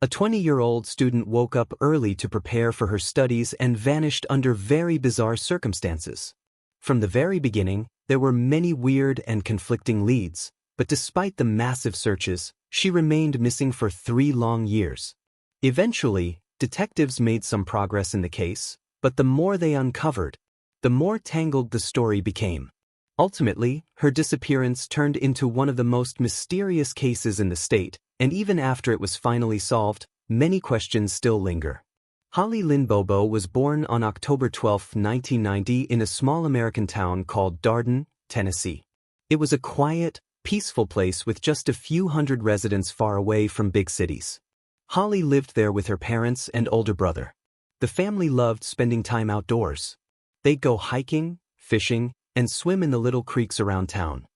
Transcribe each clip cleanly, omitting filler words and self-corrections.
A 20-year-old student woke up early to prepare for her studies and vanished under very bizarre circumstances. From the very beginning, there were many weird and conflicting leads, but despite the massive searches, she remained missing for 3 long years. Eventually, detectives made some progress in the case, but the more they uncovered, the more tangled the story became. Ultimately, her disappearance turned into one of the most mysterious cases in the state, and even after it was finally solved, many questions still linger. Holly Lynn Bobo was born on October 12, 1990 in a small American town called Darden, Tennessee. It was a quiet, peaceful place with just a few hundred residents far away from big cities. Holly lived there with her parents and older brother. The family loved spending time outdoors. They'd go hiking, fishing, and swim in the little creeks around town.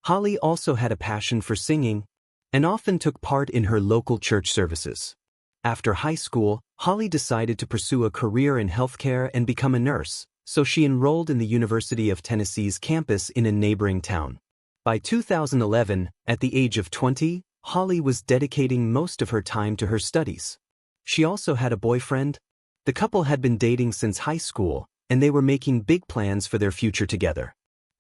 Holly also had a passion for singing and often took part in her local church services. After high school, Holly decided to pursue a career in healthcare and become a nurse, so she enrolled in the University of Tennessee's campus in a neighboring town. By 2011, at the age of 20, Holly was dedicating most of her time to her studies. She also had a boyfriend. The couple had been dating since high school, and they were making big plans for their future together.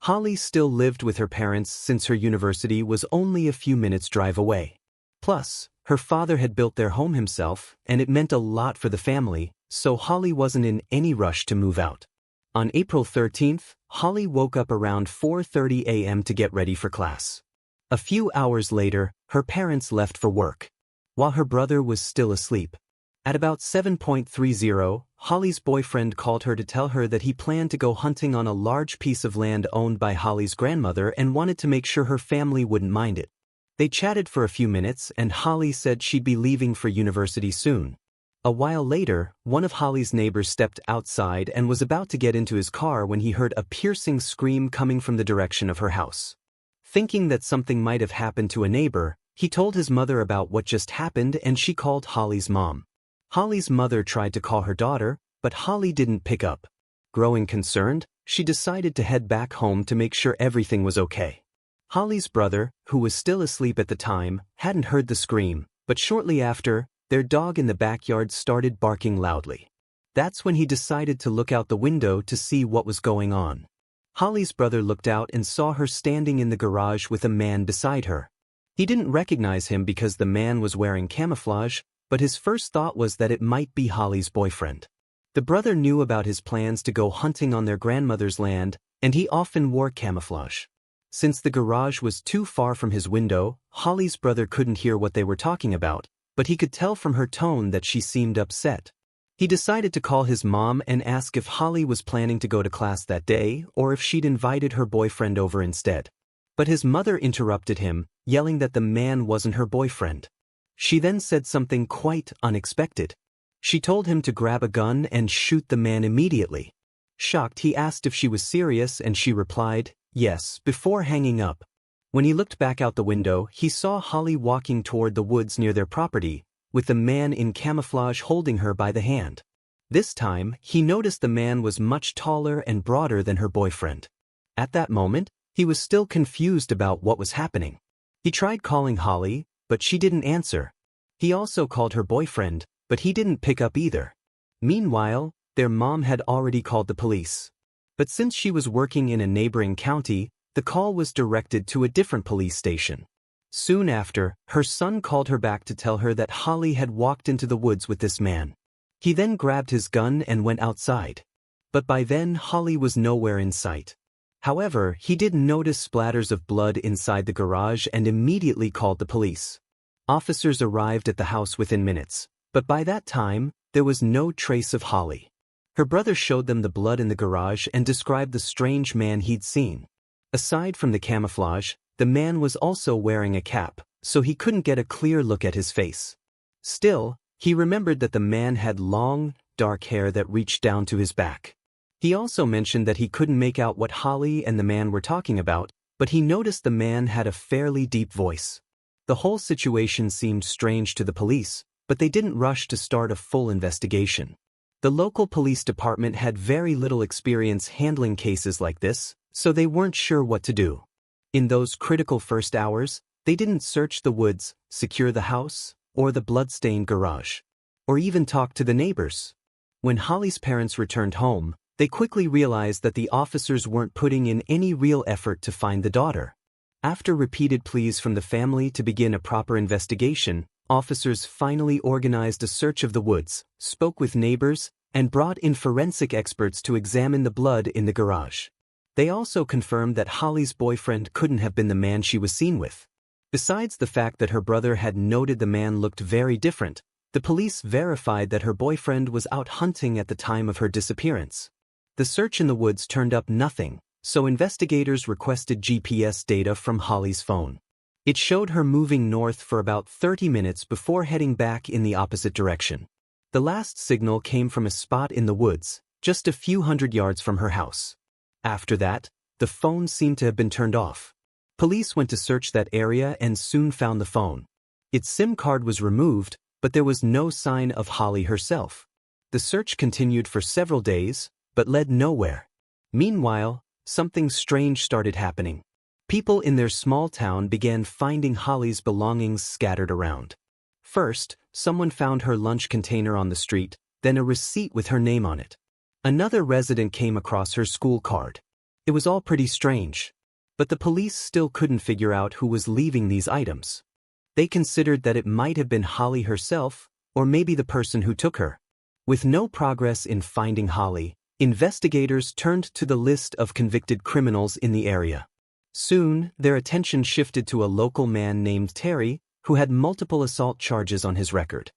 Holly still lived with her parents since her university was only a few minutes' drive away. Plus, her father had built their home himself, and it meant a lot for the family, so Holly wasn't in any rush to move out. On April 13th, Holly woke up around 4:30 a.m. to get ready for class. A few hours later, her parents left for work, while her brother was still asleep. At about 7:30, Holly's boyfriend called her to tell her that he planned to go hunting on a large piece of land owned by Holly's grandmother and wanted to make sure her family wouldn't mind it. They chatted for a few minutes and Holly said she'd be leaving for university soon. A while later, one of Holly's neighbors stepped outside and was about to get into his car when he heard a piercing scream coming from the direction of her house. Thinking that something might have happened to a neighbor, he told his mother about what just happened and she called Holly's mom. Holly's mother tried to call her daughter, but Holly didn't pick up. Growing concerned, she decided to head back home to make sure everything was okay. Holly's brother, who was still asleep at the time, hadn't heard the scream, but shortly after, their dog in the backyard started barking loudly. That's when he decided to look out the window to see what was going on. Holly's brother looked out and saw her standing in the garage with a man beside her. He didn't recognize him because the man was wearing camouflage, but his first thought was that it might be Holly's boyfriend. The brother knew about his plans to go hunting on their grandmother's land, and he often wore camouflage. Since the garage was too far from his window, Holly's brother couldn't hear what they were talking about, but he could tell from her tone that she seemed upset. He decided to call his mom and ask if Holly was planning to go to class that day or if she'd invited her boyfriend over instead. But his mother interrupted him, yelling that the man wasn't her boyfriend. She then said something quite unexpected. She told him to grab a gun and shoot the man immediately. Shocked, he asked if she was serious and she replied, yes, before hanging up. When he looked back out the window, he saw Holly walking toward the woods near their property, with the man in camouflage holding her by the hand. This time, he noticed the man was much taller and broader than her boyfriend. At that moment, he was still confused about what was happening. He tried calling Holly, but she didn't answer. He also called her boyfriend, but he didn't pick up either. Meanwhile, their mom had already called the police. But since she was working in a neighboring county, the call was directed to a different police station. Soon after, her son called her back to tell her that Holly had walked into the woods with this man. He then grabbed his gun and went outside. But by then, Holly was nowhere in sight. However, he did notice splatters of blood inside the garage and immediately called the police. Officers arrived at the house within minutes, but by that time, there was no trace of Holly. Her brother showed them the blood in the garage and described the strange man he'd seen. Aside from the camouflage, the man was also wearing a cap, so he couldn't get a clear look at his face. Still, he remembered that the man had long, dark hair that reached down to his back. He also mentioned that he couldn't make out what Holly and the man were talking about, but he noticed the man had a fairly deep voice. The whole situation seemed strange to the police, but they didn't rush to start a full investigation. The local police department had very little experience handling cases like this, so they weren't sure what to do. In those critical first hours, they didn't search the woods, secure the house, or the bloodstained garage, or even talk to the neighbors. When Holly's parents returned home, they quickly realized that the officers weren't putting in any real effort to find the daughter. After repeated pleas from the family to begin a proper investigation, officers finally organized a search of the woods, spoke with neighbors, and brought in forensic experts to examine the blood in the garage. They also confirmed that Holly's boyfriend couldn't have been the man she was seen with. Besides the fact that her brother had noted the man looked very different, the police verified that her boyfriend was out hunting at the time of her disappearance. The search in the woods turned up nothing, so investigators requested GPS data from Holly's phone. It showed her moving north for about 30 minutes before heading back in the opposite direction. The last signal came from a spot in the woods, just a few hundred yards from her house. After that, the phone seemed to have been turned off. Police went to search that area and soon found the phone. Its SIM card was removed, but there was no sign of Holly herself. The search continued for several days, but led nowhere. Meanwhile, something strange started happening. People in their small town began finding Holly's belongings scattered around. First, someone found her lunch container on the street, then a receipt with her name on it. Another resident came across her school card. It was all pretty strange. But the police still couldn't figure out who was leaving these items. They considered that it might have been Holly herself, or maybe the person who took her. With no progress in finding Holly, investigators turned to the list of convicted criminals in the area. Soon, their attention shifted to a local man named Terry, who had multiple assault charges on his record.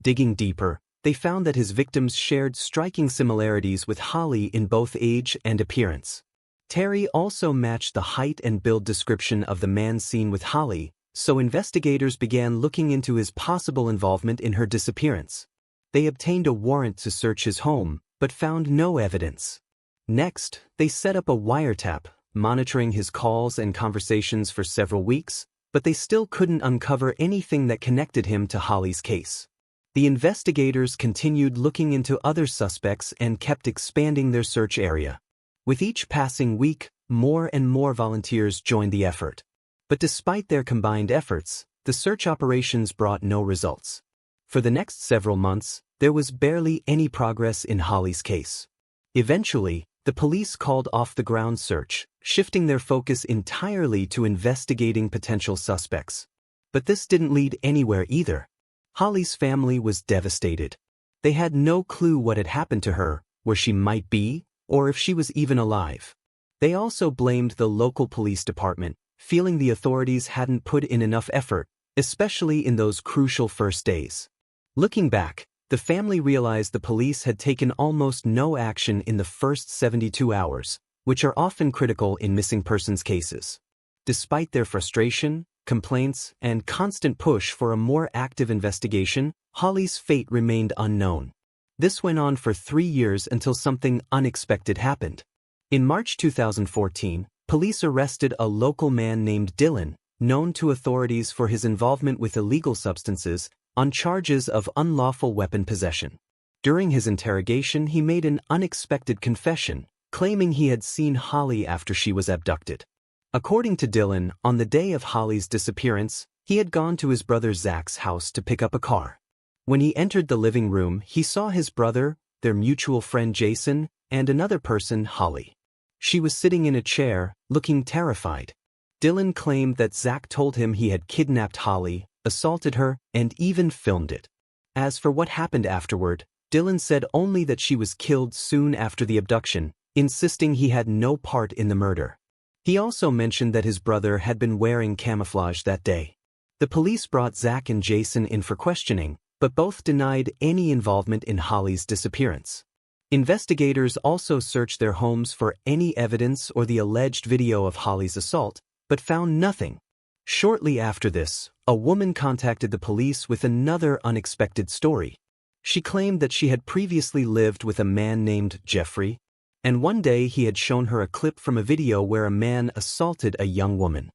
Digging deeper, they found that his victims shared striking similarities with Holly in both age and appearance. Terry also matched the height and build description of the man seen with Holly, so investigators began looking into his possible involvement in her disappearance. They obtained a warrant to search his home, but found no evidence. Next, they set up a wiretap, monitoring his calls and conversations for several weeks, but they still couldn't uncover anything that connected him to Holly's case. The investigators continued looking into other suspects and kept expanding their search area. With each passing week, more and more volunteers joined the effort. But despite their combined efforts, the search operations brought no results. For the next several months, there was barely any progress in Holly's case. Eventually, the police called off the ground search, shifting their focus entirely to investigating potential suspects. But this didn't lead anywhere either. Holly's family was devastated. They had no clue what had happened to her, where she might be, or if she was even alive. They also blamed the local police department, feeling the authorities hadn't put in enough effort, especially in those crucial first days. Looking back, the family realized the police had taken almost no action in the first 72 hours, which are often critical in missing persons cases. Despite their frustration, complaints, and constant push for a more active investigation, Holly's fate remained unknown. This went on for 3 years until something unexpected happened. In March 2014, police arrested a local man named Dylan, known to authorities for his involvement with illegal substances, on charges of unlawful weapon possession. During his interrogation, he made an unexpected confession, claiming he had seen Holly after she was abducted. According to Dylan, on the day of Holly's disappearance, he had gone to his brother Zach's house to pick up a car. When he entered the living room, he saw his brother, their mutual friend Jason, and another person, Holly. She was sitting in a chair, looking terrified. Dylan claimed that Zach told him he had kidnapped Holly, assaulted her, and even filmed it. As for what happened afterward, Dylan said only that she was killed soon after the abduction, insisting he had no part in the murder. He also mentioned that his brother had been wearing camouflage that day. The police brought Zach and Jason in for questioning, but both denied any involvement in Holly's disappearance. Investigators also searched their homes for any evidence or the alleged video of Holly's assault, but found nothing. Shortly after this, a woman contacted the police with another unexpected story. She claimed that she had previously lived with a man named Jeffrey, and one day he had shown her a clip from a video where a man assaulted a young woman.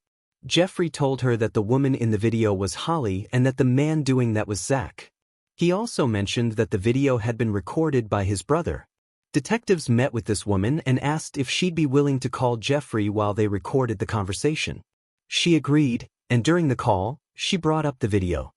Jeffrey told her that the woman in the video was Holly and that the man doing that was Zach. He also mentioned that the video had been recorded by his brother. Detectives met with this woman and asked if she'd be willing to call Jeffrey while they recorded the conversation. She agreed, and during the call, she brought up the video.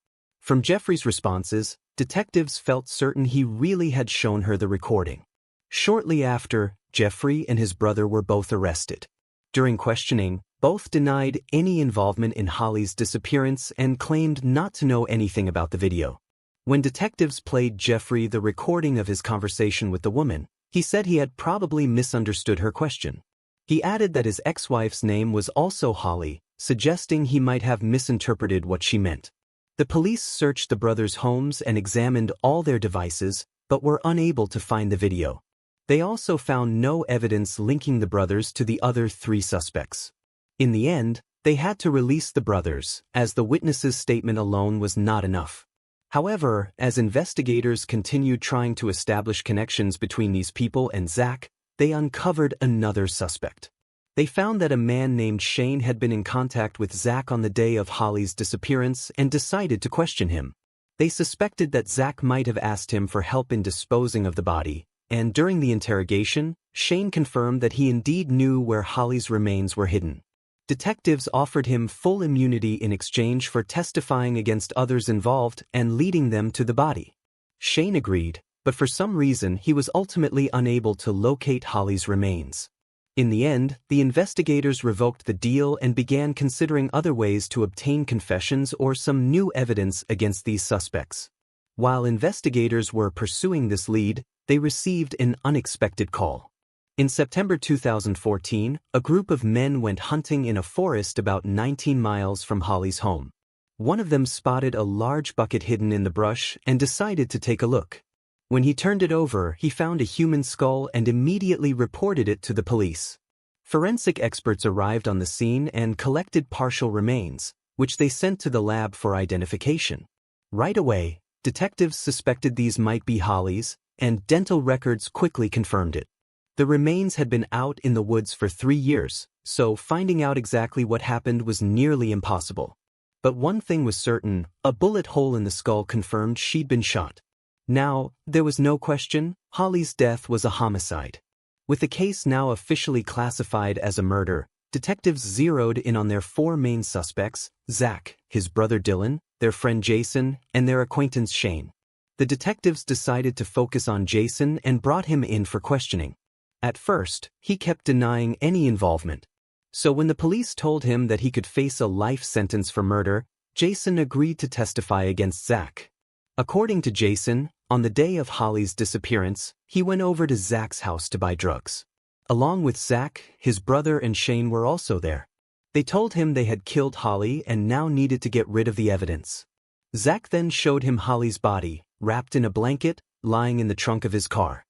From Jeffrey's responses, detectives felt certain he really had shown her the recording. Shortly after, Jeffrey and his brother were both arrested. During questioning, both denied any involvement in Holly's disappearance and claimed not to know anything about the video. When detectives played Jeffrey the recording of his conversation with the woman, he said he had probably misunderstood her question. He added that his ex-wife's name was also Holly, suggesting he might have misinterpreted what she meant. The police searched the brothers' homes and examined all their devices, but were unable to find the video. They also found no evidence linking the brothers to the other 3 suspects. In the end, they had to release the brothers, as the witnesses' statement alone was not enough. However, as investigators continued trying to establish connections between these people and Zach, they uncovered another suspect. They found that a man named Shane had been in contact with Zach on the day of Holly's disappearance and decided to question him. They suspected that Zach might have asked him for help in disposing of the body, and during the interrogation, Shane confirmed that he indeed knew where Holly's remains were hidden. Detectives offered him full immunity in exchange for testifying against others involved and leading them to the body. Shane agreed, but for some reason he was ultimately unable to locate Holly's remains. In the end, the investigators revoked the deal and began considering other ways to obtain confessions or some new evidence against these suspects. While investigators were pursuing this lead, they received an unexpected call. In September 2014, a group of men went hunting in a forest about 19 miles from Holly's home. One of them spotted a large bucket hidden in the brush and decided to take a look. When he turned it over, he found a human skull and immediately reported it to the police. Forensic experts arrived on the scene and collected partial remains, which they sent to the lab for identification. Right away, detectives suspected these might be Holly's, and dental records quickly confirmed it. The remains had been out in the woods for 3 years, so finding out exactly what happened was nearly impossible. But one thing was certain, a bullet hole in the skull confirmed she'd been shot. Now, there was no question, Holly's death was a homicide. With the case now officially classified as a murder, detectives zeroed in on their 4 main suspects, Zach, his brother Dylan, their friend Jason, and their acquaintance Shane. The detectives decided to focus on Jason and brought him in for questioning. At first, he kept denying any involvement. So when the police told him that he could face a life sentence for murder, Jason agreed to testify against Zach. According to Jason, on the day of Holly's disappearance, he went over to Zach's house to buy drugs. Along with Zach, his brother and Shane were also there. They told him they had killed Holly and now needed to get rid of the evidence. Zach then showed him Holly's body, wrapped in a blanket, lying in the trunk of his car.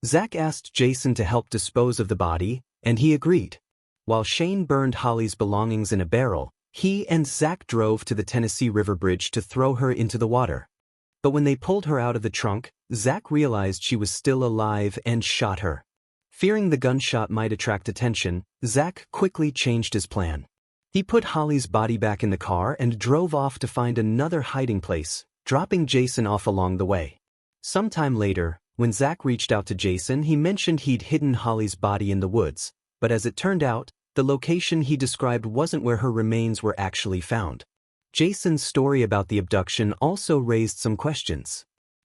Zach asked Jason to help dispose of the body, and he agreed. While Shane burned Holly's belongings in a barrel, he and Zach drove to the Tennessee River Bridge to throw her into the water. But when they pulled her out of the trunk, Zach realized she was still alive and shot her. Fearing the gunshot might attract attention, Zach quickly changed his plan. He put Holly's body back in the car and drove off to find another hiding place, dropping Jason off along the way. Sometime later, when Zach reached out to Jason, he mentioned he'd hidden Holly's body in the woods, but as it turned out, the location he described wasn't where her remains were actually found. Jason's story about the abduction also raised some questions.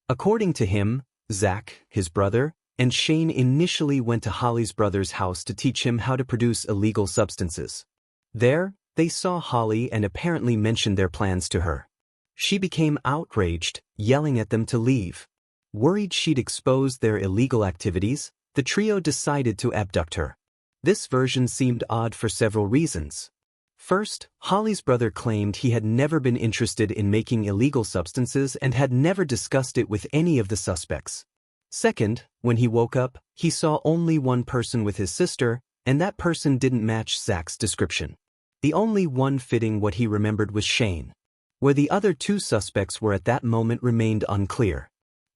According to him, Zach, his brother, and Shane initially went to Holly's brother's house to teach him how to produce illegal substances. There, they saw Holly and apparently mentioned their plans to her. She became outraged, yelling at them to leave. Worried she'd exposed their illegal activities, the trio decided to abduct her. This version seemed odd for several reasons. First, Holly's brother claimed he had never been interested in making illegal substances and had never discussed it with any of the suspects. Second, when he woke up, he saw only one person with his sister, and that person didn't match Zach's description. The only one fitting what he remembered was Shane. Where the other 2 suspects were at that moment remained unclear.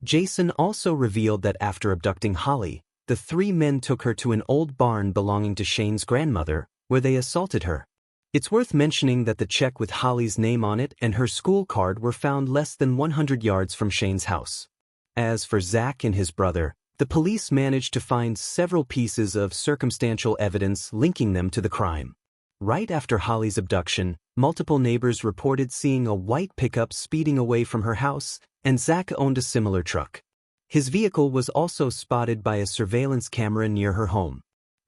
Jason also revealed that after abducting Holly, the 3 men took her to an old barn belonging to Shane's grandmother, where they assaulted her. It's worth mentioning that the check with Holly's name on it and her school card were found less than 100 yards from Shane's house. As for Zach and his brother, the police managed to find several pieces of circumstantial evidence linking them to the crime. Right after Holly's abduction, multiple neighbors reported seeing a white pickup speeding away from her house, and Zach owned a similar truck. His vehicle was also spotted by a surveillance camera near her home.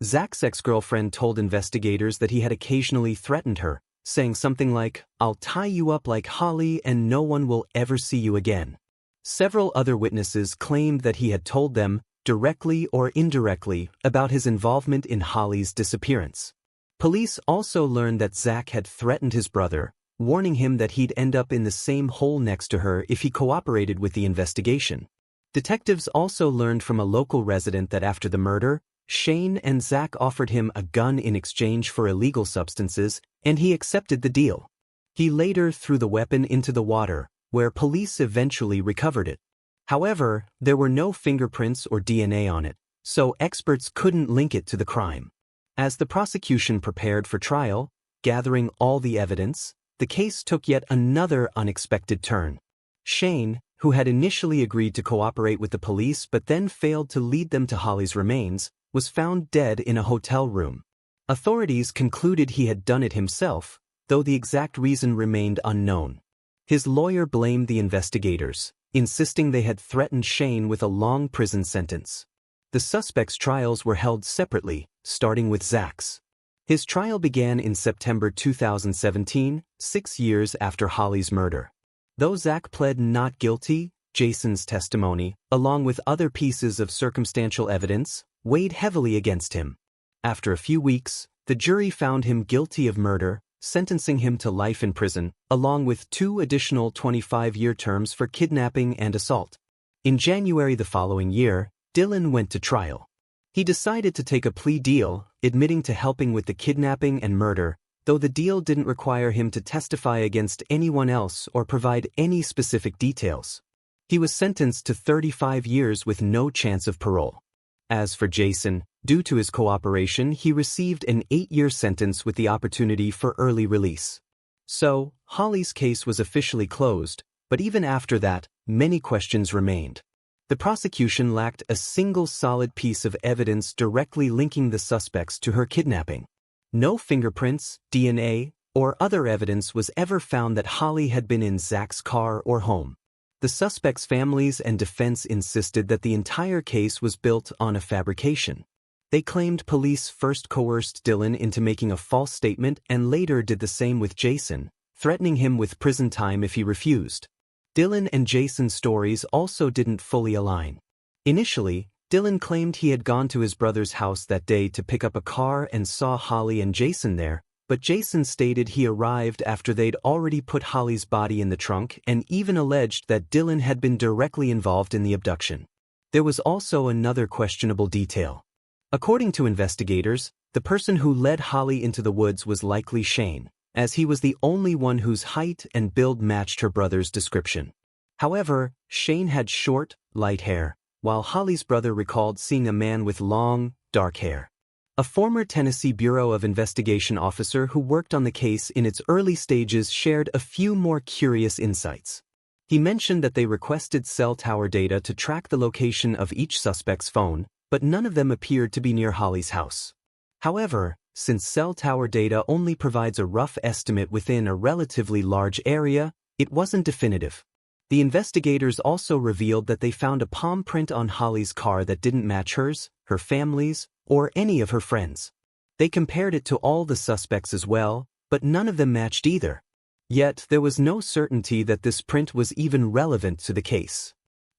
Zach's ex-girlfriend told investigators that he had occasionally threatened her, saying something like, "I'll tie you up like Holly and no one will ever see you again." Several other witnesses claimed that he had told them, directly or indirectly, about his involvement in Holly's disappearance. Police also learned that Zach had threatened his brother, warning him that he'd end up in the same hole next to her if he cooperated with the investigation. Detectives also learned from a local resident that after the murder, Shane and Zach offered him a gun in exchange for illegal substances, and he accepted the deal. He later threw the weapon into the water, where police eventually recovered it. However, there were no fingerprints or DNA on it, so experts couldn't link it to the crime. As the prosecution prepared for trial, gathering all the evidence, the case took yet another unexpected turn. Shane, who had initially agreed to cooperate with the police but then failed to lead them to Holly's remains, was found dead in a hotel room. Authorities concluded he had done it himself, though the exact reason remained unknown. His lawyer blamed the investigators, insisting they had threatened Shane with a long prison sentence. The suspects' trials were held separately, starting with Zach's. His trial began in September 2017, 6 years after Holly's murder. Though Zach pled not guilty, Jason's testimony, along with other pieces of circumstantial evidence, weighed heavily against him. After a few weeks, the jury found him guilty of murder, sentencing him to life in prison, along with 2 additional 25-year terms for kidnapping and assault. In January the following year, Dylan went to trial. He decided to take a plea deal, admitting to helping with the kidnapping and murder, though the deal didn't require him to testify against anyone else or provide any specific details. He was sentenced to 35 years with no chance of parole. As for Jason, due to his cooperation, he received an 8-year sentence with the opportunity for early release. So, Holly's case was officially closed, but even after that, many questions remained. The prosecution lacked a single solid piece of evidence directly linking the suspects to her kidnapping. No fingerprints, DNA, or other evidence was ever found that Holly had been in Zach's car or home. The suspects' families and defense insisted that the entire case was built on a fabrication. They claimed police first coerced Dylan into making a false statement and later did the same with Jason, threatening him with prison time if he refused. Dylan and Jason's stories also didn't fully align. Initially, Dylan claimed he had gone to his brother's house that day to pick up a car and saw Holly and Jason there, but Jason stated he arrived after they'd already put Holly's body in the trunk and even alleged that Dylan had been directly involved in the abduction. There was also another questionable detail. According to investigators, the person who led Holly into the woods was likely Shane, as he was the only one whose height and build matched her brother's description. However, Shane had short, light hair, while Holly's brother recalled seeing a man with long, dark hair. A former Tennessee Bureau of Investigation officer who worked on the case in its early stages shared a few more curious insights. He mentioned that they requested cell tower data to track the location of each suspect's phone, but none of them appeared to be near Holly's house. However, since cell tower data only provides a rough estimate within a relatively large area, it wasn't definitive. The investigators also revealed that they found a palm print on Holly's car that didn't match hers, her family's, or any of her friends. They compared it to all the suspects as well, but none of them matched either. Yet there was no certainty that this print was even relevant to the case.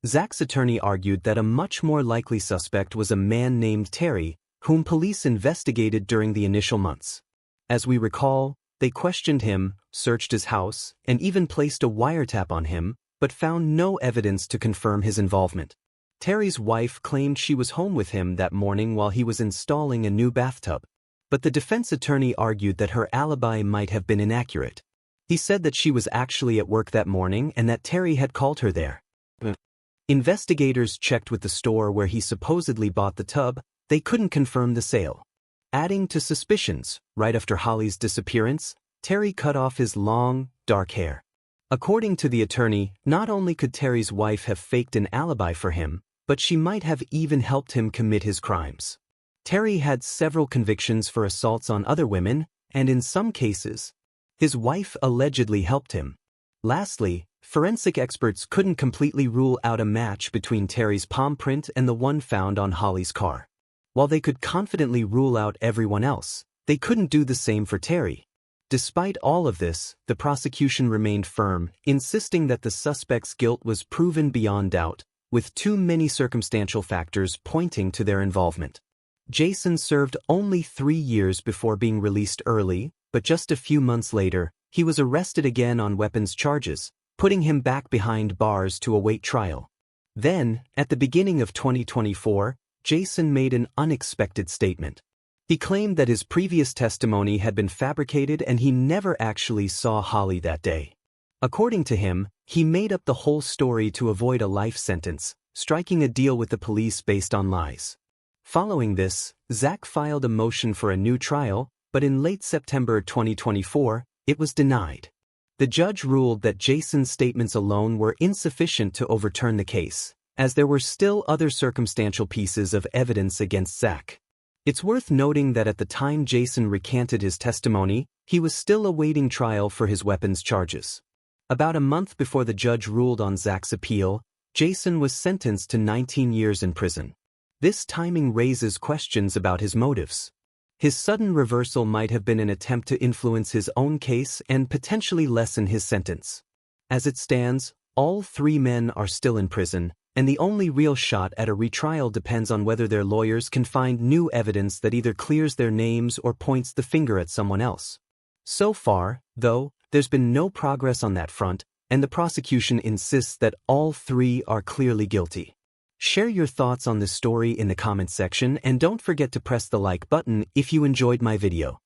Zach's attorney argued that a much more likely suspect was a man named Terry, whom police investigated during the initial months. As we recall, they questioned him, searched his house, and even placed a wiretap on him, but found no evidence to confirm his involvement. Terry's wife claimed she was home with him that morning while he was installing a new bathtub, but the defense attorney argued that her alibi might have been inaccurate. He said that she was actually at work that morning and that Terry had called her there. Investigators checked with the store where he supposedly bought the tub. They couldn't confirm the sale. Adding to suspicions, right after Holly's disappearance, Terry cut off his long, dark hair. According to the attorney, not only could Terry's wife have faked an alibi for him, but she might have even helped him commit his crimes. Terry had several convictions for assaults on other women, and in some cases, his wife allegedly helped him. Lastly, forensic experts couldn't completely rule out a match between Terry's palm print and the one found on Holly's car. While they could confidently rule out everyone else, they couldn't do the same for Terry. Despite all of this, the prosecution remained firm, insisting that the suspect's guilt was proven beyond doubt, with too many circumstantial factors pointing to their involvement. Jason served only 3 years before being released early, but just a few months later, he was arrested again on weapons charges, putting him back behind bars to await trial. Then, at the beginning of 2024, Jason made an unexpected statement. He claimed that his previous testimony had been fabricated and he never actually saw Holly that day. According to him, he made up the whole story to avoid a life sentence, striking a deal with the police based on lies. Following this, Zach filed a motion for a new trial, but in late September 2024, it was denied. The judge ruled that Jason's statements alone were insufficient to overturn the case, as there were still other circumstantial pieces of evidence against Zach. It's worth noting that at the time Jason recanted his testimony, he was still awaiting trial for his weapons charges. About a month before the judge ruled on Zach's appeal, Jason was sentenced to 19 years in prison. This timing raises questions about his motives. His sudden reversal might have been an attempt to influence his own case and potentially lessen his sentence. As it stands, all 3 men are still in prison, and the only real shot at a retrial depends on whether their lawyers can find new evidence that either clears their names or points the finger at someone else. So far, though, there's been no progress on that front, and the prosecution insists that all 3 are clearly guilty. Share your thoughts on this story in the comments section and don't forget to press the like button if you enjoyed my video.